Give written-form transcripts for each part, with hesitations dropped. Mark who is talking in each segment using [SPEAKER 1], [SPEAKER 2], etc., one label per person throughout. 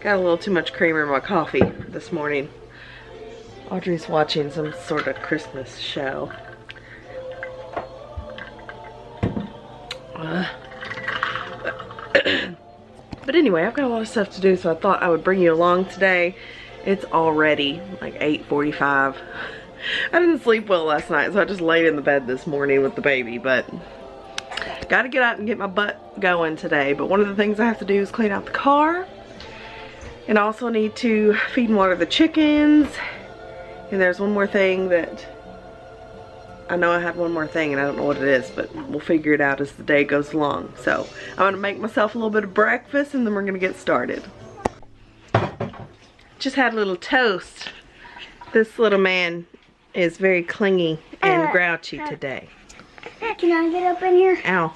[SPEAKER 1] Got a little too much creamer in my coffee this morning. Audrey's watching some sort of Christmas show. But anyway, I've got a lot of stuff to do, so I thought I would bring you along today. It's already like 8:45. I didn't sleep well last night, so I just laid in the bed this morning with the baby, but gotta get out and get my butt going today. But one of the things I have to do is clean out the car, and I also need to feed and water the chickens. And there's one more thing that I know I had one more thing and I don't know what it is, but we'll figure it out as the day goes along. So I'm gonna make myself a little bit of breakfast and then we're gonna get started. Just had a little toast. This little man is very clingy and grouchy today.
[SPEAKER 2] Can I get up in here?
[SPEAKER 1] Ow.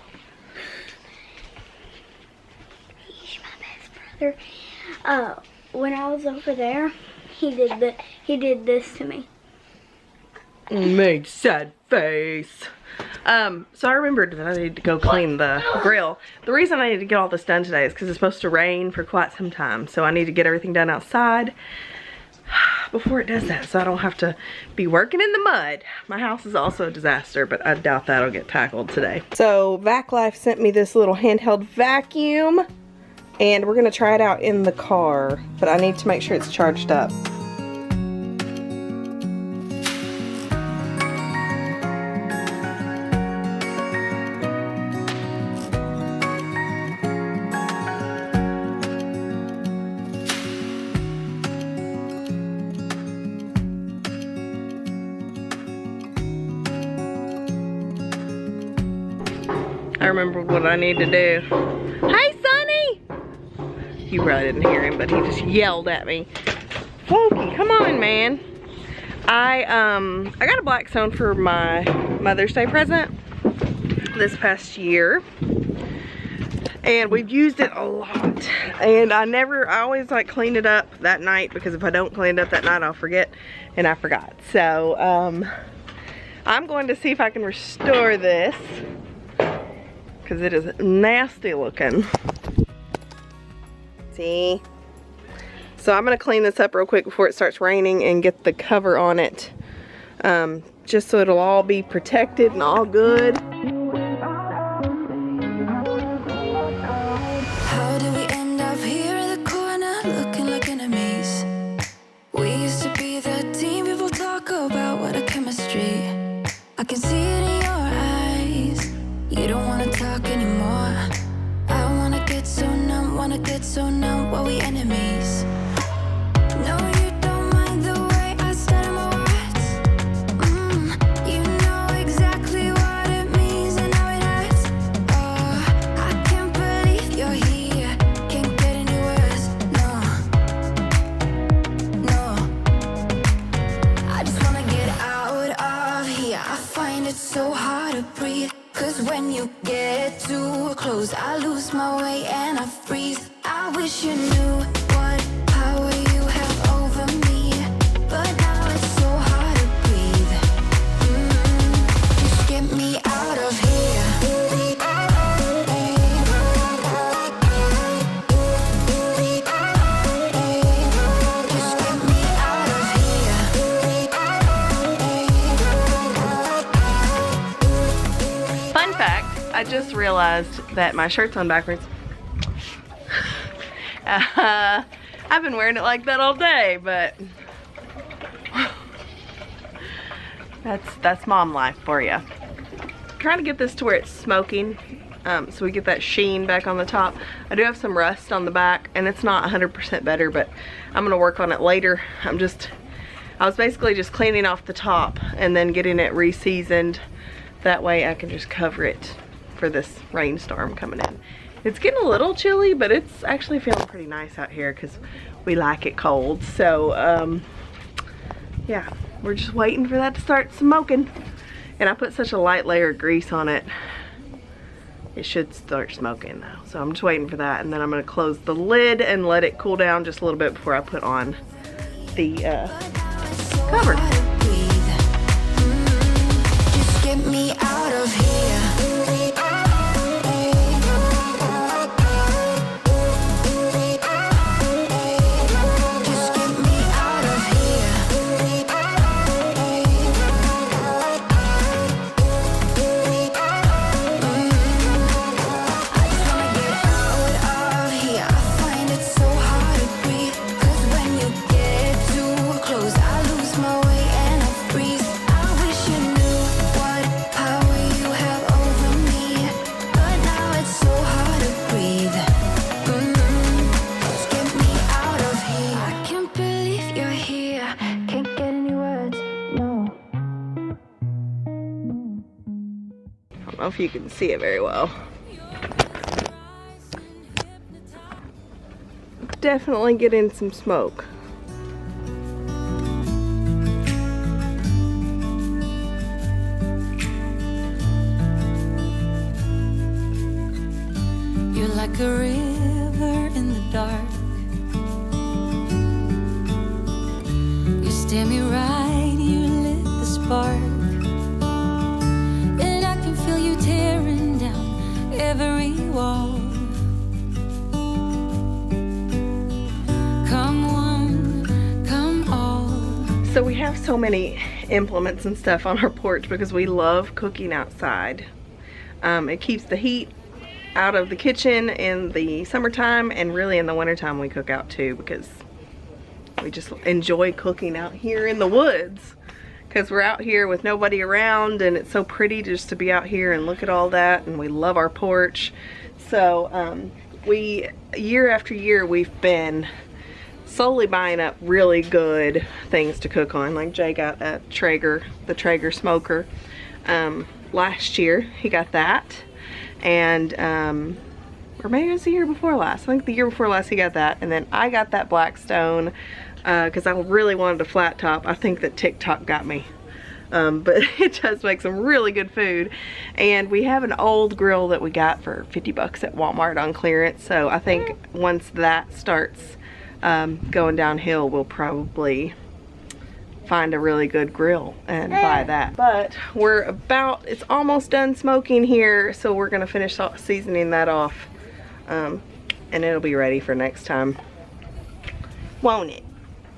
[SPEAKER 2] He's my best brother. When I was over there, he did this to me.
[SPEAKER 1] Made sad face. So I remembered that I need to go clean the grill. The reason I need to get all this done today is because it's supposed to rain for quite some time. So I need to get everything done outside before it does that, so I don't have to be working in the mud. My house is also a disaster, but I doubt that'll get tackled today. So Vaclife sent me this little handheld vacuum, and we're gonna try it out in the car, but I need to make sure it's charged up. I remembered what I need to do. Hey, Sonny! You probably didn't hear him, but he just yelled at me. Floki, come on, man. I got a Blackstone for my Mother's Day present this past year. And we've used it a lot. And I always like clean it up that night, because if I don't clean it up that night, I'll forget. And I forgot. So, I'm going to see if I can restore this, because it is nasty looking. See? So I'm gonna clean this up real quick before it starts raining and get the cover on it, just so it'll all be protected and all good.
[SPEAKER 3] How did we end up here in the corner looking like enemies? We used to be the team people talk about, what a chemistry. I can see it in your eyes. You don't wanna talk anymore. I wanna get so numb while we enemies. No, you don't mind the way I stutter my words. You know exactly what it means and how it hurts. Oh, I can't believe you're here. Can't get any worse. No. I just wanna get out of here. I find it so hard to breathe. 'Cause when you get too close, I lose my way and I freeze. I wish you knew what power you have over me, but now it's so hard to breathe. Just get me out of here. Just get me out of here.
[SPEAKER 1] Fun fact, I just realized that my shirt's on backwards. I've been wearing it like that all day, but that's mom life for you. Trying to get this to where it's smoking, so we get that sheen back on the top. I do have some rust on the back, and it's not 100% better, but I'm gonna work on it later. I was basically just cleaning off the top and then getting it re-seasoned. That way I can just cover it for this rainstorm coming in. It's getting a little chilly, but it's actually feeling pretty nice out here because we like it cold. So, yeah, we're just waiting for that to start smoking. And I put such a light layer of grease on it, it should start smoking now. So I'm just waiting for that, and then I'm gonna close the lid and let it cool down just a little bit before I put on the cover.
[SPEAKER 3] Just get me out of here.
[SPEAKER 1] know if you can see it very well. Definitely getting some smoke.
[SPEAKER 3] You're like a river in the dark. You stare me right, you lit the spark. And I can feel you tearing down every wall. Come one, come all.
[SPEAKER 1] So we have so many implements and stuff on our porch because we love cooking outside. It keeps the heat out of the kitchen in the summertime, and really in the wintertime we cook out too, because we just enjoy cooking out here in the woods, because we're out here with nobody around and it's so pretty just to be out here and look at all that, and we love our porch. So we, year after year, we've been slowly buying up really good things to cook on. Like Jay got a Traeger, the Traeger smoker. Last year he got that, and or maybe it was the year before last. I think the year before last he got that, and then I got that Blackstone because I really wanted a flat top. I think that TikTok got me, but it does make some really good food. And we have an old grill that we got for 50 bucks at Walmart on clearance, so I think once that starts going downhill, we'll probably find a really good grill and buy that. But it's almost done smoking here, so we're gonna finish seasoning that off, and it'll be ready for next time, won't it?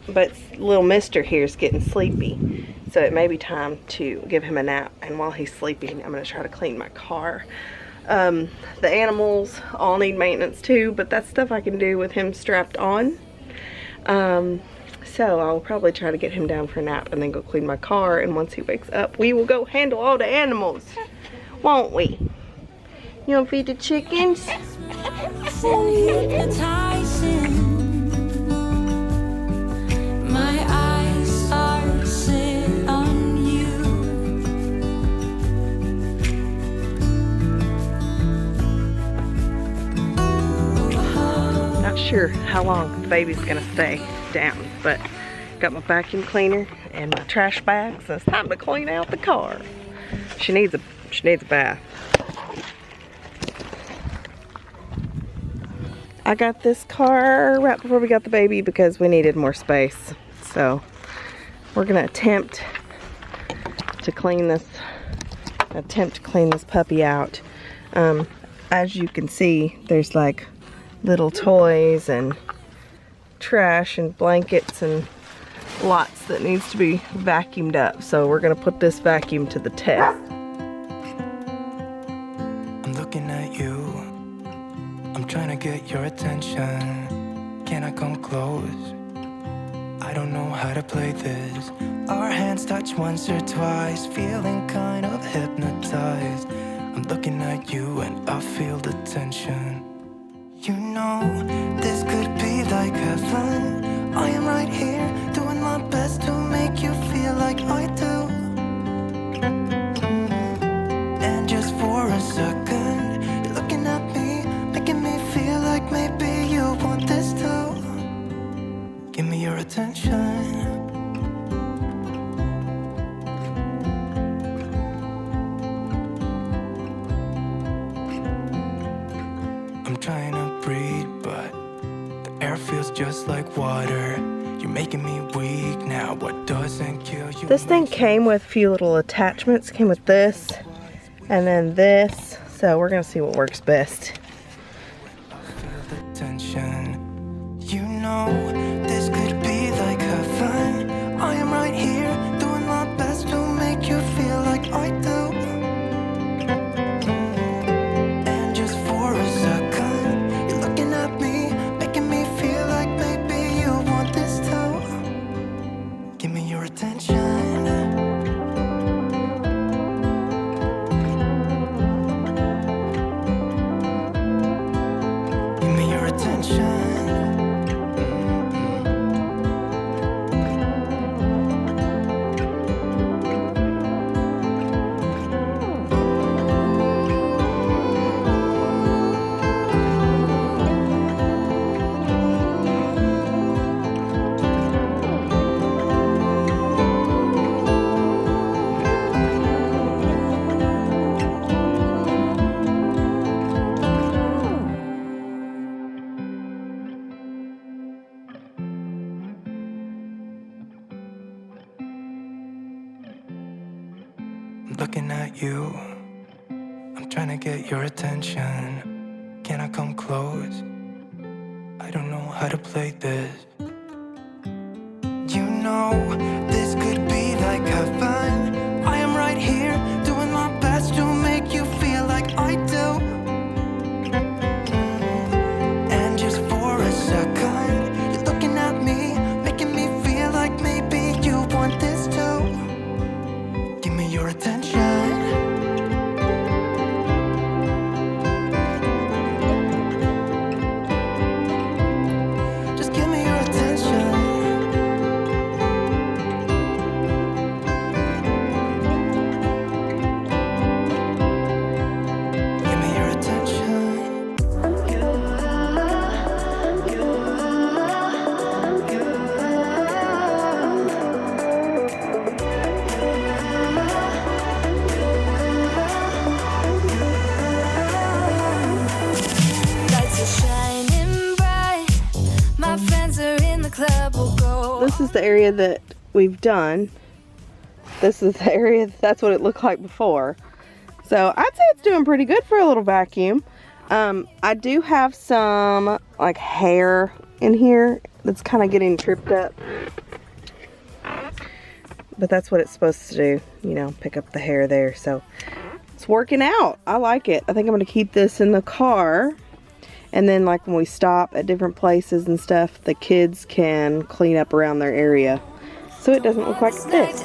[SPEAKER 1] But little mister here is getting sleepy, so it may be time to give him a nap, and while he's sleeping I'm gonna try to clean my car. The animals all need maintenance too, but that's stuff I can do with him strapped on. So I'll probably try to get him down for a nap and then go clean my car, and once he wakes up we will go handle all the animals, won't we? You wanna feed the chickens?
[SPEAKER 3] My eyes are set on you.
[SPEAKER 1] Not sure how long the baby's gonna stay down, but got my vacuum cleaner and my trash bag, so it's time to clean out the car. She needs a bath. I got this car right before we got the baby because we needed more space. So we're gonna attempt to clean this puppy out. As you can see, there's like little toys and trash and blankets and lots that needs to be vacuumed up. So we're gonna put this vacuum to the test.
[SPEAKER 4] I'm looking at you, I'm trying to get your attention. Can I come close? I don't know how to play this. Our hands touch once or twice, feeling kind of hypnotized. I'm looking at you and I feel the tension. You know, this could be like heaven. I am right here, doing my best to make you feel like I do. And just for a second, you're looking at me, making me feel like maybe you want this too. Give me your attention. I'm trying to breathe, but the air feels just like water. You're making me weak now. What doesn't kill you?
[SPEAKER 1] This thing came with a few little attachments. Came with this and then this. So we're gonna see what works best.
[SPEAKER 4] Feel the tension. You know, this could be like heaven. I am right here, doing my best to make you feel like I do. And just for a second, you're looking at me, making me feel like maybe you want this too. Give me your attention. Give me your attention. I'm looking at you. I'm trying to get your attention. Can I come close? I don't know how to play this. You know, this could be like heaven. I am right here, doing my best to make you feel like I do. And just for a second, you're looking at me, making me feel like maybe you want this too. Give me your attention. Just give me your attention. Give me your attention.
[SPEAKER 3] Lights are shining bright. My friends are in the club. We'll go.
[SPEAKER 1] This is the area that we've done. This is the area, that's what it looked like before. So I'd say it's doing pretty good for a little vacuum. I do have some like hair in here that's kind of getting tripped up. But that's what it's supposed to do, you know, pick up the hair there. So it's working out. I like it. I think I'm going to keep this in the car. And then like when we stop at different places and stuff, the kids can clean up around their area. So it doesn't look like this.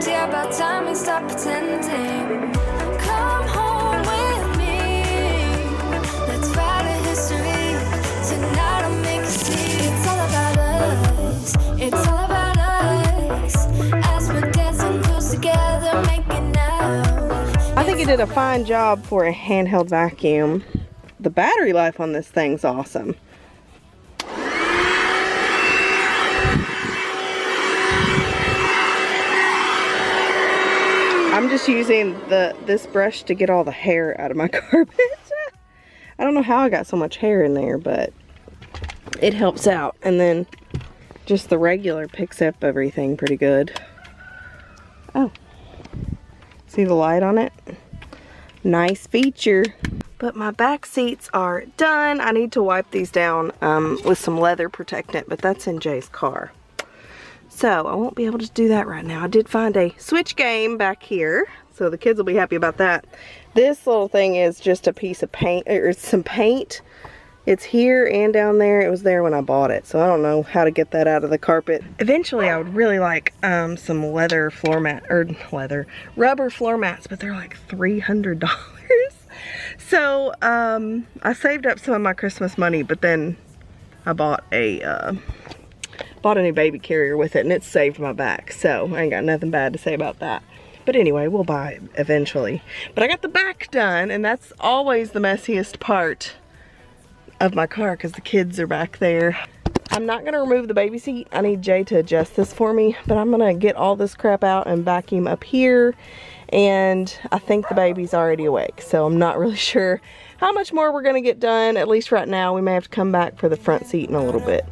[SPEAKER 3] Yeah, about time we stop pretending. Come home with me. Let's write a history. Tonight I'll make you see. It's all about us. It's all about us. As we're dancing close together, making out.
[SPEAKER 1] I think it did a fine job for a handheld vacuum. The battery life on this thing's awesome. I'm just using this brush to get all the hair out of my carpet. I don't know how I got so much hair in there, but it helps out. And then just the regular picks up everything pretty good. Oh, see the light on it? Nice feature. But my back seats are done. I need to wipe these down with some leather protectant, but that's in Jay's car. So I won't be able to do that right now. I did find a switch game back here, so the kids will be happy about that. This little thing is just a piece of paint, or some paint. It's here and down there. It was there when I bought it, so I don't know how to get that out of the carpet. Eventually I would really like some leather floor mat, or rubber floor mats, but they're like $300. So I saved up some of my Christmas money, but then I bought a new baby carrier with it, and it saved my back, so I ain't got nothing bad to say about that. But anyway, we'll buy it eventually. But I got the back done, and that's always the messiest part of my car because the kids are back there. I'm not gonna remove the baby seat. I need Jay to adjust this for me, but I'm gonna get all this crap out and vacuum up here. And I think the baby's already awake, so I'm not really sure how much more we're gonna get done, at least right now. We may have to come back for the front seat in a little bit.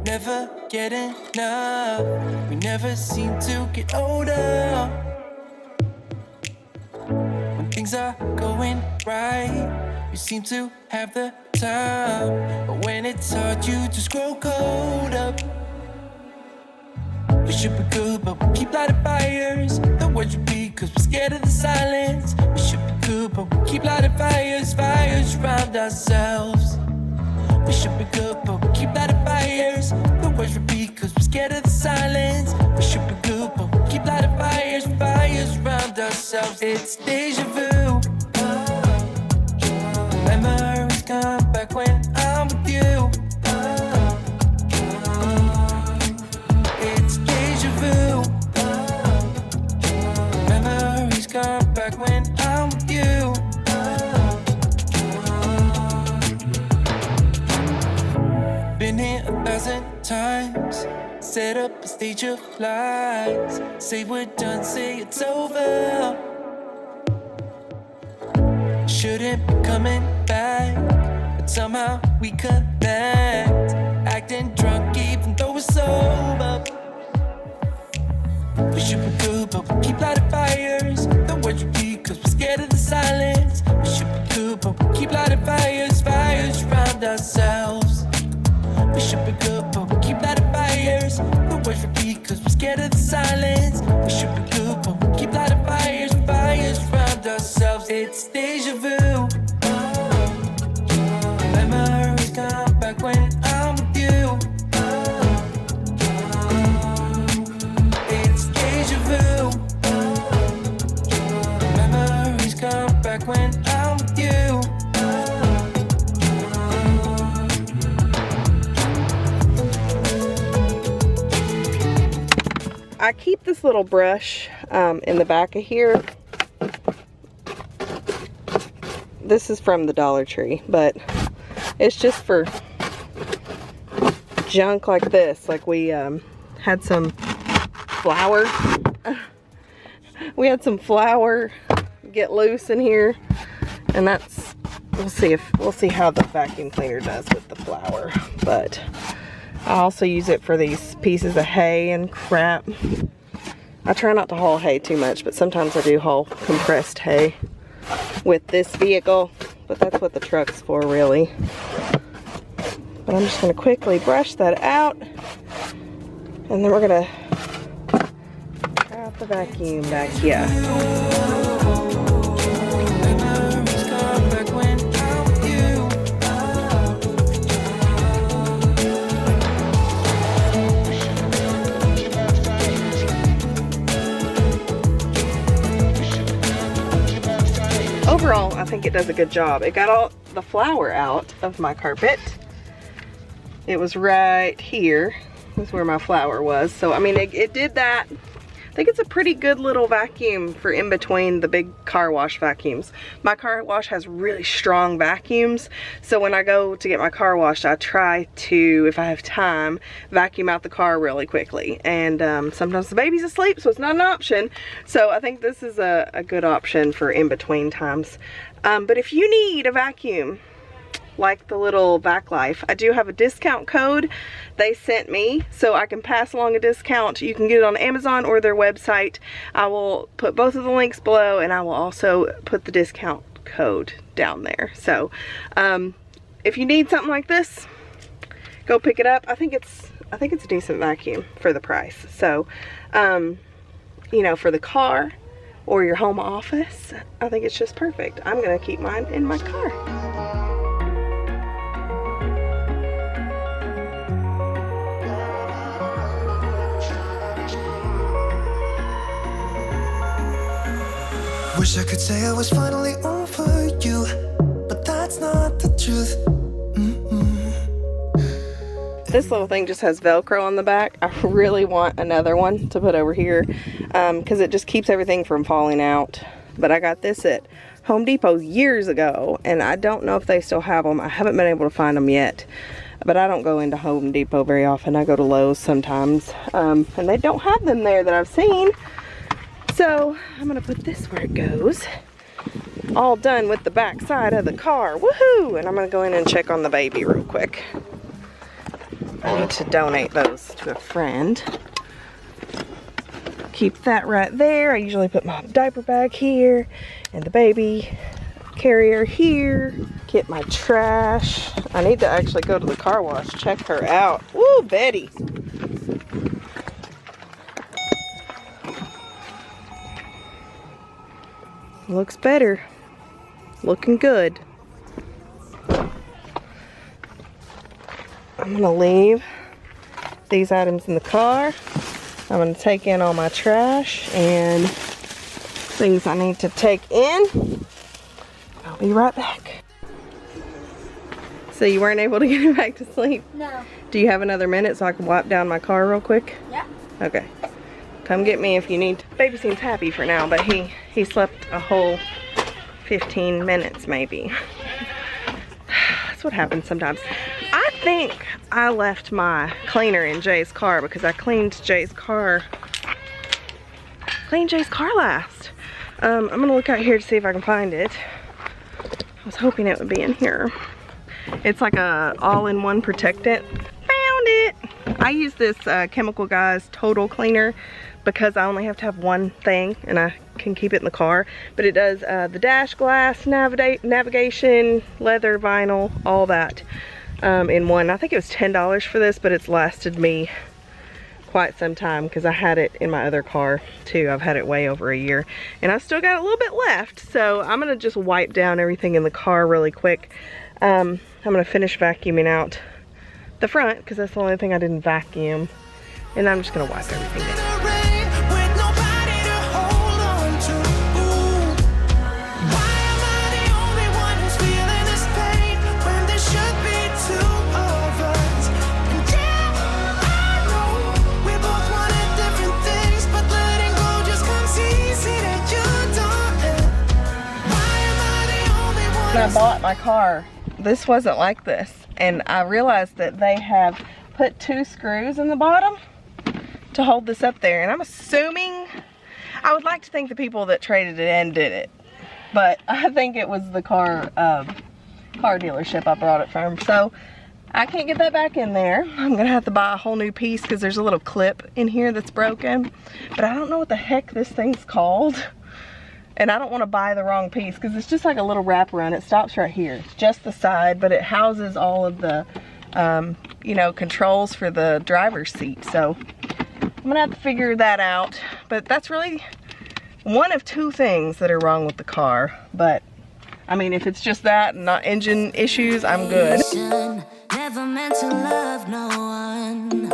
[SPEAKER 4] Never get enough. We never seem to get older. When things are going right, you seem to have the time. But when it's hard, you just grow cold up. We should be good, but we keep lighting fires. The words repeat, cause we're scared of the silence. We should be good, but we keep lighting fires. Fires around ourselves. We should be good, but we keep lighting fires. The words repeat, cause we're scared of the silence. We should be good, but we keep lighting fires. Fires around ourselves. It's deja vu. Memories come back when I'm with you. It's deja vu. Memories come back when I'm with you. Been here 1,000 times. Set up a stage of lies. Say we're done, say it's over. Shouldn't be coming back, but somehow we connect. Acting drunk even though we're sober. We should be good, but we keep lighting fire. lighting fires, fires around ourselves. We should be good, but we keep lighting fires. The words repeat cause we're scared of the silence. We should be good, but we keep lighting fires, fires around ourselves. It's deja vu. Memories come back when I'm with you. It's deja vu. Memories come back when I'm with you.
[SPEAKER 1] I keep this little brush in the back of here. This is from the Dollar Tree, but it's just for junk like this. Like we had some flour. We had some flour get loose in here, and that's, we'll see how the vacuum cleaner does with the flour. But I also use it for these pieces of hay and crap. I try not to haul hay too much, but sometimes I do haul compressed hay with this vehicle, but that's what the truck's for really. But I'm just going to quickly brush that out, and then we're going to try out the vacuum back here. Overall, I think it does a good job. It got all the flour out of my carpet. It was right here. That's where my flour was. So, I mean, it did that. I think it's a pretty good little vacuum for in between the big car wash vacuums. My car wash has really strong vacuums. So when I go to get my car washed, I try to, if I have time, vacuum out the car really quickly. And sometimes the baby's asleep, so it's not an option. So I think this is a good option for in between times. But if you need a vacuum, like the little Vaclife, I do have a discount code they sent me, so I can pass along a discount. You can get it on Amazon or their website. I will put both of the links below, and I will also put the discount code down there. So if you need something like this, go pick it up. I think it's a decent vacuum for the price. So you know, for the car or your home office, I think it's just perfect. I'm gonna keep mine in my car.
[SPEAKER 4] Wish I could say I was finally over you, but that's not the truth.
[SPEAKER 1] This little thing just has Velcro on the back. I really want another one to put over here because it just keeps everything from falling out. But I got this at Home Depot years ago, and I don't know if they still have them. I haven't been able to find them yet. But I don't go into Home Depot very often. I go to Lowe's sometimes, and they don't have them there that I've seen. So I'm gonna put this where it goes. All done with the back side of the car. Woohoo! And I'm gonna go in and check on the baby real quick. I need to donate those to a friend. Keep that right there. I usually put my diaper bag here and the baby carrier here. Get my trash. I need to actually go to the car wash, check her out. Woo, Betty. Looks better. Looking good. I'm gonna leave these items in the car. I'm gonna take in all my trash and things I need to take in. I'll be right back. So you weren't able to get back to sleep?
[SPEAKER 2] No.
[SPEAKER 1] Do you have another minute so I can wipe down my car real quick?
[SPEAKER 2] Yeah.
[SPEAKER 1] Okay. Come get me if you need to. Baby seems happy for now, but he slept a whole 15 minutes maybe. That's what happens sometimes. I think I left my cleaner in Jay's car because I cleaned Jay's car last. I'm gonna look out here to see if I can find it. I was hoping it would be in here. It's like a all-in-one protectant. Found it! I use this Chemical Guys Total Cleaner because I only have to have one thing, and I can keep it in the car. But it does the dash glass, navigation, leather, vinyl, all that in one. I think it was $10 for this, but it's lasted me quite some time because I had it in my other car too. I've had it way over a year and I've still got a little bit left, so I'm gonna just wipe down everything in the car really quick. I'm gonna finish vacuuming out the front because that's the only thing I didn't vacuum, and I'm just gonna wipe everything down. When I bought my car, this wasn't like this, and I realized that they have put 2 screws in the bottom to hold this up there, and I'm assuming, I would like to think the people that traded it in did it, but I think it was the car dealership I brought it from, so I can't get that back in there. I'm gonna have to buy a whole new piece because there's a little clip in here that's broken, but I don't know what the heck this thing's called. And I don't want to buy the wrong piece because it's just like a little wraparound. It stops right here. It's just the side, but it houses all of the, you know, controls for the driver's seat. So I'm gonna have to figure that out. But that's really one of 2 things that are wrong with the car. But I mean, if it's just that and not engine issues, I'm good.
[SPEAKER 3] Never meant to love no one,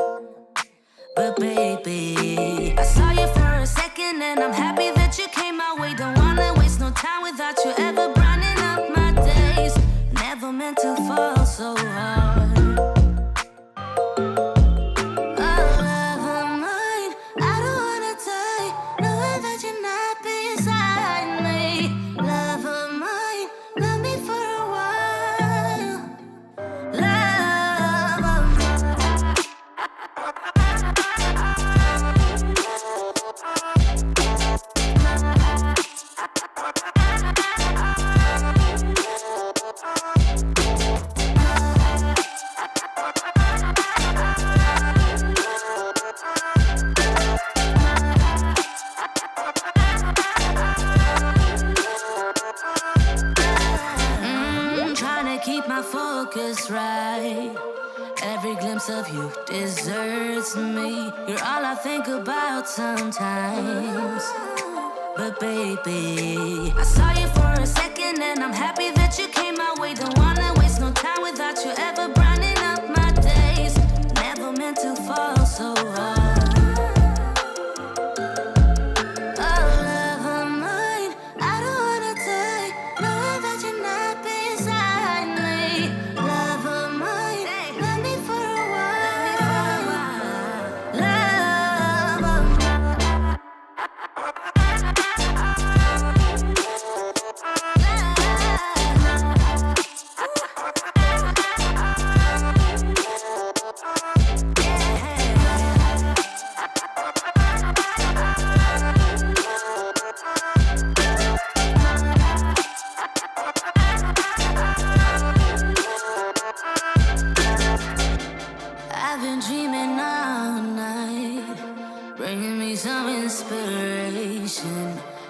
[SPEAKER 3] but baby, I saw you for a second and I'm happy that you came my way. Don't wanna waste no time without you ever brightening up my days. Never meant to fall so hard. Right, every glimpse of you deserts me. You're all I think about sometimes. But baby, I saw you for a second and I'm happy that you came my way. Don't wanna waste no time without you ever brightening up my days. Never meant to fall so hard.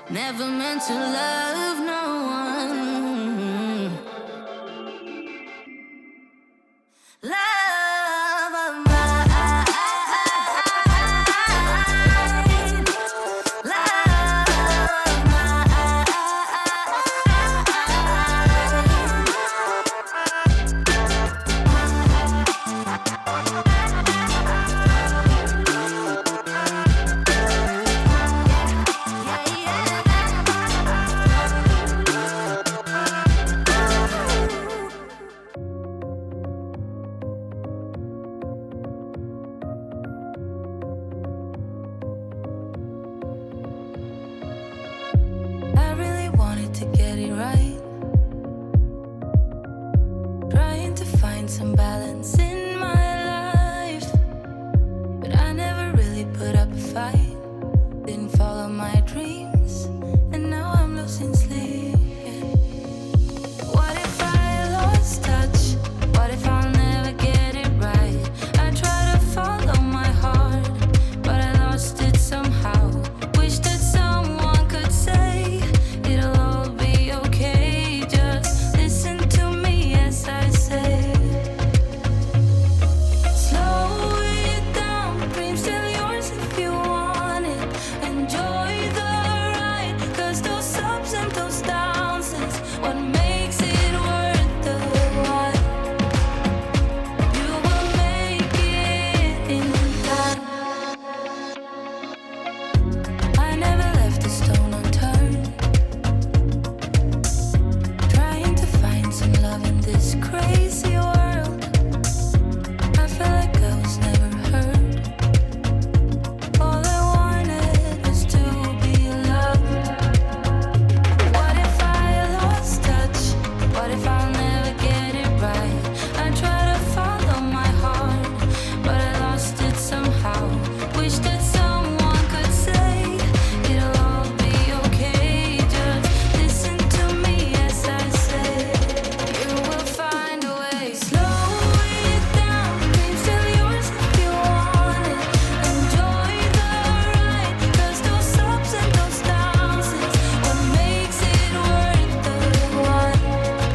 [SPEAKER 3] Never meant to love no one. Love of mine. Love of mine. Some balance in my life, but I never really put up a fight. Didn't follow my dreams, and now I'm losing sleep. What if I lost touch? What if I'll never get it right? I try to follow my heart, but I lost it somehow. Wish that someone could say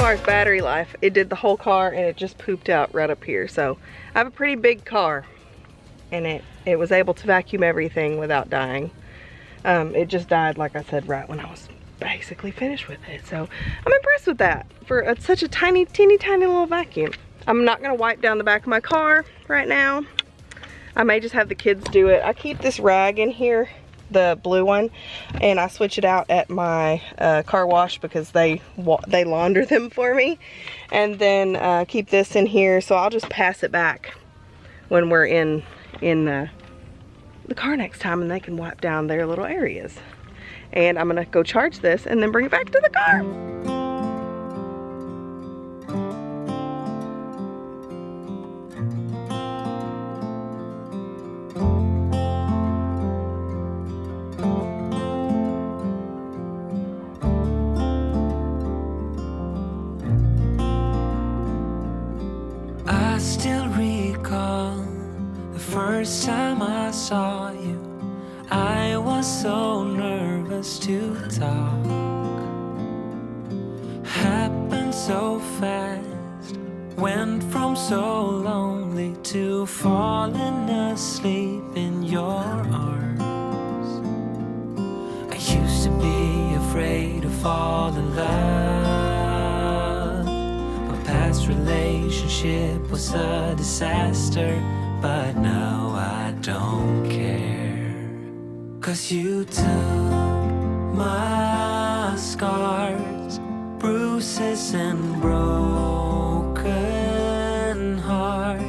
[SPEAKER 1] car's battery life. It did the whole car and it just pooped out right up here. So I have a pretty big car and it was able to vacuum everything without dying. It just died, like I said, right when I was basically finished with it. So I'm impressed with that for such a teeny tiny little vacuum. I'm not gonna wipe down the back of my car right now. I may just have the kids do it. I keep this rag in here, the blue one, and I switch it out at my car wash because they launder them for me. And then keep this in here, so I'll just pass it back when we're in the car next time, and they can wipe down their little areas. And I'm gonna go charge this and then bring it back to the car.
[SPEAKER 4] I still recall the first time I saw you. I was so nervous to talk. Happened so fast. Went from so lonely to falling asleep in your arms. I used to be afraid to fall in love. My past relationship was a disaster, but now I don't care. 'Cause you took my scars, bruises and broken heart,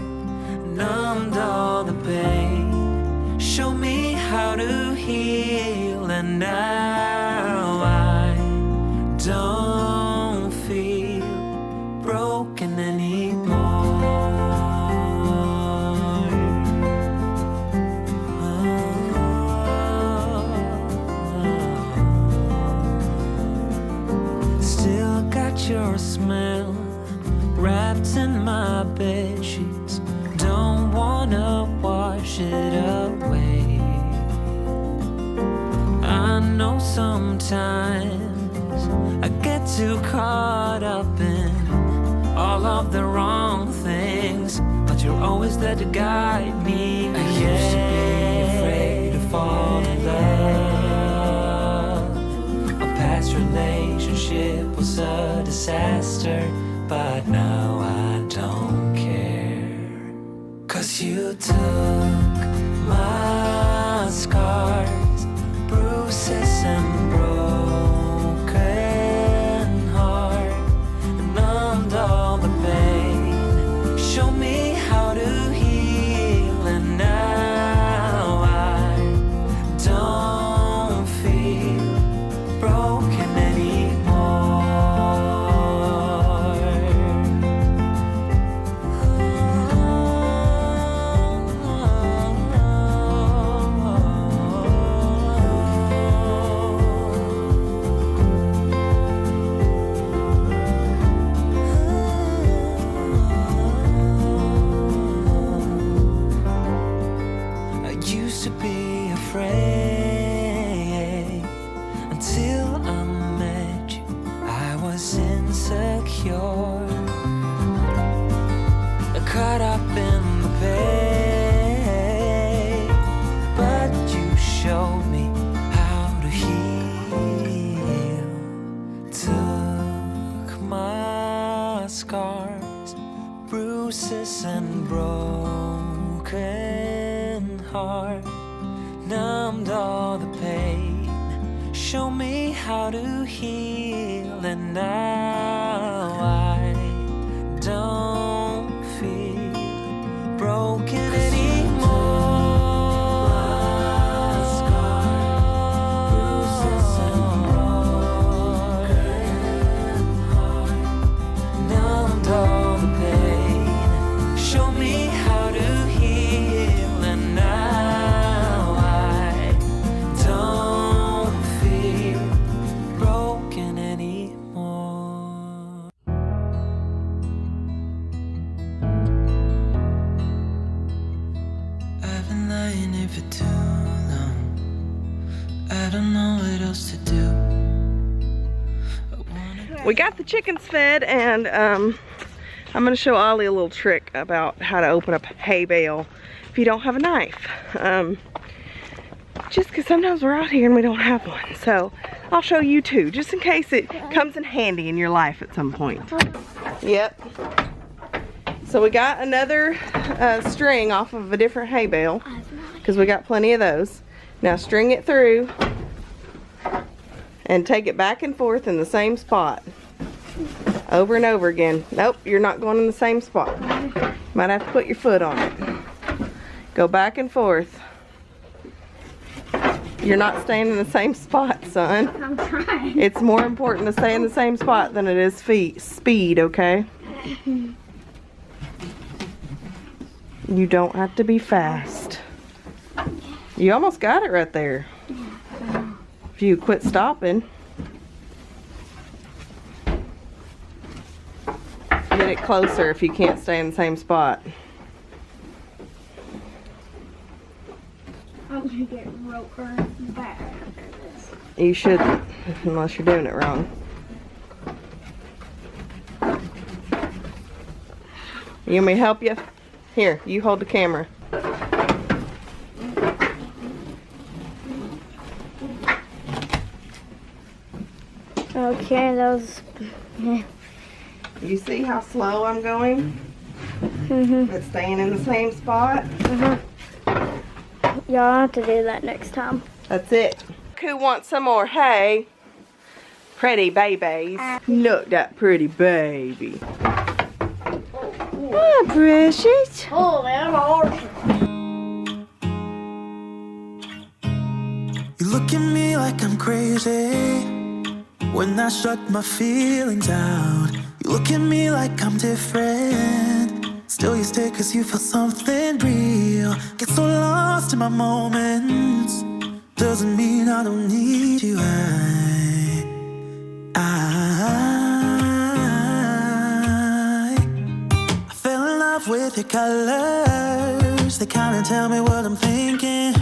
[SPEAKER 4] numbed all the pain, showed me how to heal, and now I don't feel broken anymore. Your smell wrapped in my bed sheets, don't wanna wash it away. I know sometimes I get too caught up in all of the wrong things, but you're always there to guide me. I used to be afraid to fall in love. A past relationship was a disaster, but now I don't care. 'Cause you took my scars, bruises and broken heart, and numbed all the pain, showed me how to heal, and now I don't feel broken anymore. I used to be afraid until I met you. I was insecure, caught up in the pain, but you showed me how to heal. Took my scars, bruises and broken heart, numbed all the pain, show me how to heal, and now I don't feel broken anymore. Numbed all the pain, show me how to heal, and now I don't feel broken anymore.
[SPEAKER 1] we got the chickens fed, and I'm gonna show Ollie a little trick about how to open up a hay bale if you don't have a knife. Just because sometimes we're out here and we don't have one. So I'll show you too, just in case it comes in handy in your life at some point. Yep. So we got another string off of a different hay bale, because we got plenty of those. Now string it through and take it back and forth in the same spot over and over again. Nope, you're not going in the same spot. Might have to put your foot on it. Go back and forth. You're not staying in the same spot, son.
[SPEAKER 2] I'm trying.
[SPEAKER 1] It's more important to stay in the same spot than it is speed, okay? You don't have to be fast. You almost got it right there. If you quit stopping. Get it closer if you can't stay in the same spot.
[SPEAKER 2] I'm gonna get rope back after this.
[SPEAKER 1] You shouldn't, unless you're doing it wrong. You want me to help you? Here, you hold the camera.
[SPEAKER 2] Okay, that was.
[SPEAKER 1] You see how slow I'm going? It's staying in the same spot.
[SPEAKER 2] Y'all have to do that next time.
[SPEAKER 1] That's it. Who wants some more hay? Pretty babies. Look, that pretty baby. Oh, precious.
[SPEAKER 2] Oh, man,
[SPEAKER 4] You look at me like I'm crazy when I shut my feelings out. You look at me like I'm different. Still you stay cause you feel something real. Get so lost in my moments. Doesn't mean I don't need you. I fell in love with your colors. They kinda tell me what I'm thinking.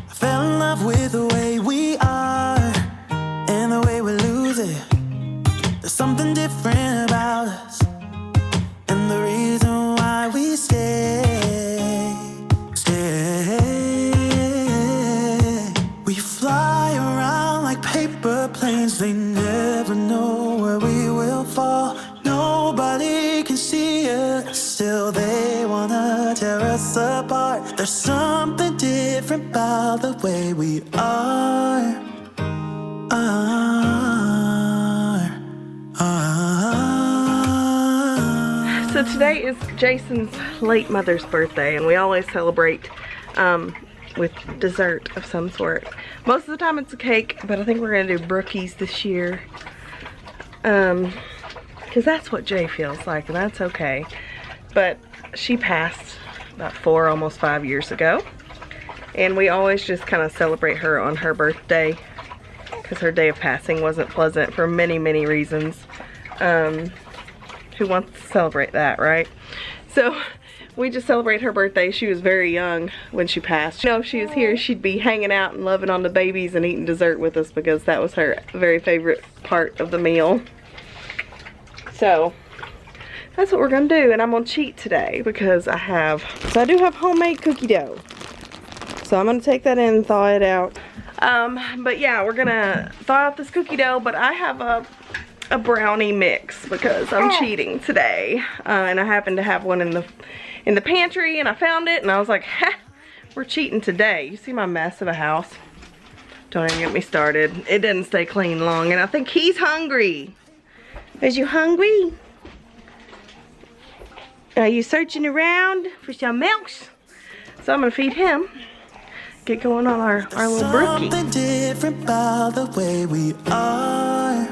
[SPEAKER 4] I fell in love with the way we are and the way we lose it. There's something different about us, and the reason why we stay. We fly around like paper planes. They never know where we will fall. Nobody can see us, still they wanna tear us apart. There's something different about the way we are.
[SPEAKER 1] So today is Jason's late mother's birthday, and we always celebrate with dessert of some sort. Most of the time it's a cake, but I think we're gonna do brookies this year. Because that's what Jay feels like, and that's okay. But she passed about 4, almost 5 years ago. And we always just kind of celebrate her on her birthday, because her day of passing wasn't pleasant for many, many reasons. Who wants to celebrate that, right? So we just celebrate her birthday. She was very young when she passed. You know, if she was here, she'd be hanging out and loving on the babies and eating dessert with us, because that was her very favorite part of the meal. So that's what we're gonna do, and I'm gonna cheat today because I do have homemade cookie dough. So I'm gonna take that in and thaw it out. But yeah, we're gonna thaw out this cookie dough, but I have a brownie mix because I'm cheating today. And I happen to have one in the pantry, and I found it, and I was like, ha, we're cheating today. You see my mess of a house? Don't even get me started. It didn't stay clean long, and I think he's hungry. Is you hungry? Are you searching around for some milks? So I'm gonna feed him. Get going on our little brookie.
[SPEAKER 4] Something different about the way we are.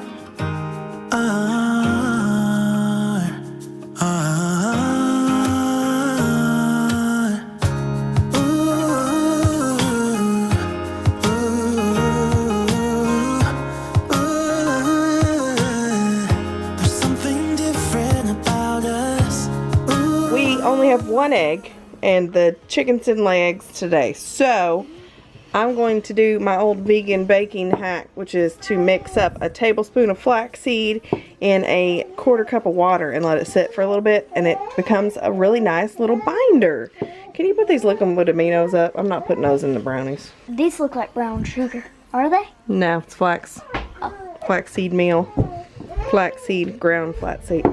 [SPEAKER 4] There's something different about us.
[SPEAKER 1] We only have one egg, and the chickens didn't lay eggs today. So I'm going to do my old vegan baking hack, which is to mix up a tablespoon of flaxseed in a 1/4 cup of water and let it sit for a little bit, and it becomes a really nice little binder. Can you put these liquid aminos up? I'm not putting those in the brownies.
[SPEAKER 2] These look like brown sugar. Are they?
[SPEAKER 1] No, it's flaxseed meal. Flaxseed, ground flaxseed.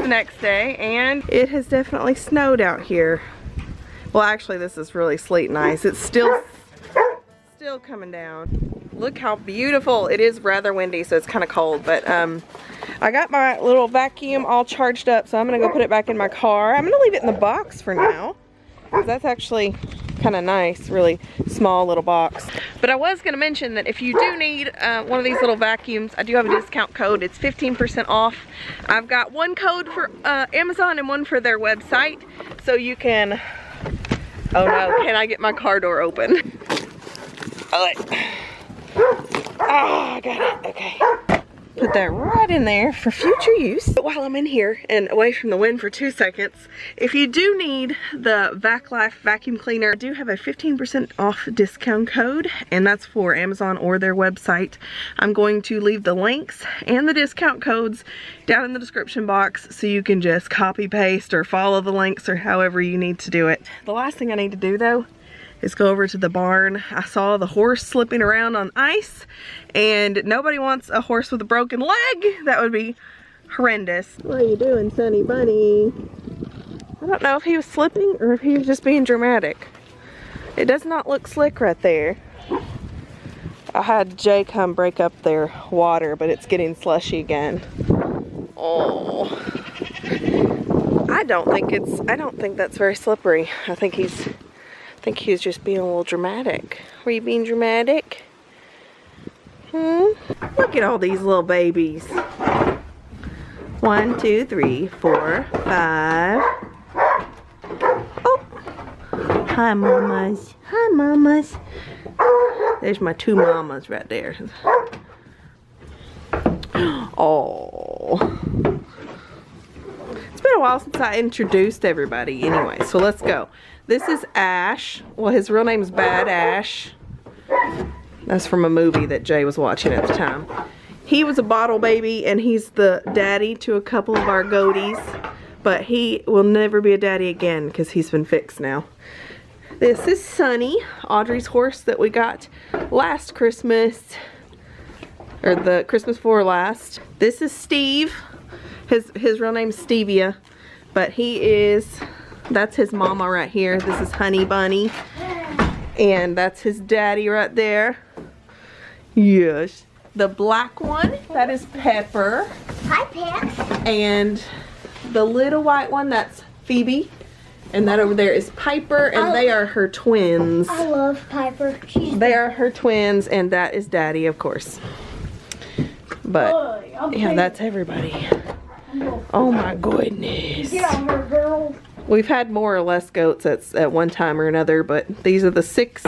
[SPEAKER 1] Next day, and it has definitely snowed out here. Well, actually this is really sleet and ice. It's still coming down. Look how beautiful. It is rather windy, so it's kind of cold, but I got my little vacuum all charged up, so I'm gonna go put it back in my car. I'm gonna leave it in the box for now, because that's actually kind of nice, really small little box. But I was going to mention that if you do need one of these little vacuums, I do have a discount code. It's 15% off. I've got one code for Amazon and one for their website, so you can, oh no, can I get my car door open? Oh, I got it, okay. Put that right in there for future use. But while I'm in here and away from the wind for 2 seconds, if you do need the Vaclife vacuum cleaner, I do have a 15% off discount code, and that's for Amazon or their website. I'm going to leave the links and the discount codes down in the description box, so you can just copy paste or follow the links or however you need to do it. The last thing I need to do though is go over to the barn. I saw the horse slipping around on ice, and nobody wants a horse with a broken leg. That would be horrendous. What are you doing, Sonny Bunny? I don't know if he was slipping or if he was just being dramatic. It does not look slick right there. I had Jay come break up their water, but it's getting slushy again. Oh. I don't think that's very slippery. I think he was just being a little dramatic. Were you being dramatic? Look at all these little babies. 1, 2, 3, 4, 5. Oh! Hi, mamas. Hi, mamas. There's my 2 mamas right there. Oh. It's been a while since I introduced everybody anyway, so let's go. This is Ash. Well, his real name is Bad Ash. That's from a movie that Jay was watching at the time. He was a bottle baby, and he's the daddy to a couple of our goaties, but he will never be a daddy again because he's been fixed now. This is Sunny, Audrey's horse that we got last Christmas, or the Christmas before last. This is Steve. His real name's Stevia, but that's his mama right here. This is Honey Bunny, and that's his daddy right there. Yes. The black one, that is Pepper.
[SPEAKER 2] Hi, Pep.
[SPEAKER 1] And the little white one, that's Phoebe. And that over there is Piper, and they are her twins.
[SPEAKER 2] I love Piper.
[SPEAKER 1] They are her twins, and that is Daddy, of course. But, yeah, that's everybody. Oh my goodness.
[SPEAKER 2] Get on her, girl.
[SPEAKER 1] We've had more or less goats at one time or another, but these are the 6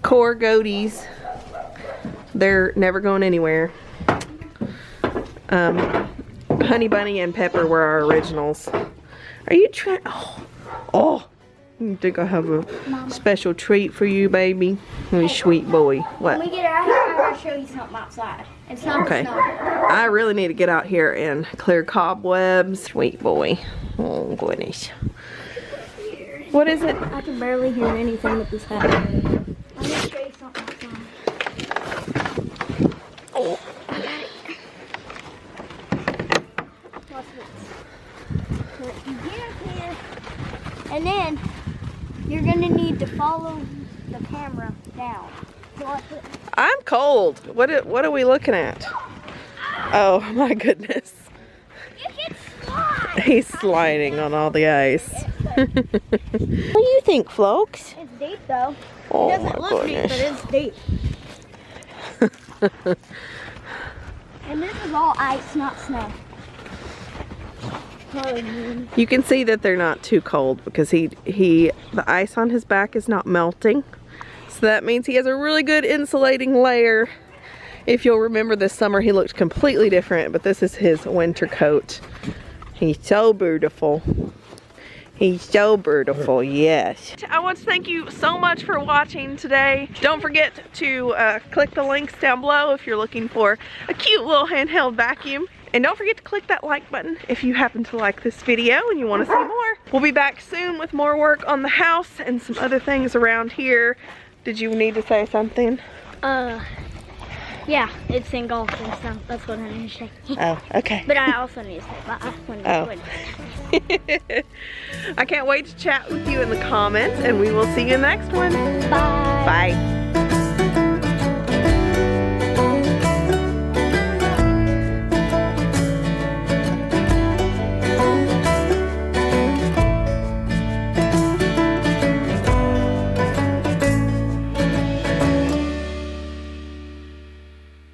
[SPEAKER 1] core goaties. They're never going anywhere. Honey Bunny and Pepper were our originals. Are you trying? Oh, you think I have a special treat for you, baby? You sweet boy. What?
[SPEAKER 2] When we get out of here, I gotta show you something outside. It's not
[SPEAKER 1] Okay.
[SPEAKER 2] snow.
[SPEAKER 1] I really need to get out here and clear cobwebs. Sweet boy. Oh, goodness. What is it?
[SPEAKER 2] I can barely hear anything with this hat. Let me show you something.
[SPEAKER 1] Oh.
[SPEAKER 2] I got it. Watch this. So you get up here, and then you're gonna need to follow the camera down. So watch this.
[SPEAKER 1] I'm cold. What are we looking at? Oh my goodness.
[SPEAKER 2] You can slide.
[SPEAKER 1] He's sliding on all the ice. What do you think, folks?
[SPEAKER 2] It's deep though.
[SPEAKER 1] Oh
[SPEAKER 2] It doesn't
[SPEAKER 1] my
[SPEAKER 2] look deep,
[SPEAKER 1] goodness.
[SPEAKER 2] but it's deep. And this is all ice, not snow.
[SPEAKER 1] You can see that they're not too cold because the ice on his back is not melting. So that means he has a really good insulating layer. If you'll remember this summer, he looked completely different, but this is his winter coat. He's so beautiful. He's so beautiful, yes. I want to thank you so much for watching today. Don't forget to click the links down below if you're looking for a cute little handheld vacuum. And don't forget to click that like button if you happen to like this video and you want to see more. We'll be back soon with more work on the house and some other things around here. Did you need to say something?
[SPEAKER 2] Yeah, it's in golf and stuff. That's what I need to say.
[SPEAKER 1] Oh, okay.
[SPEAKER 2] But I also need to say bye.
[SPEAKER 1] I can't wait to chat with you in the comments, and we will see you in the next one.
[SPEAKER 2] Bye.
[SPEAKER 1] Bye.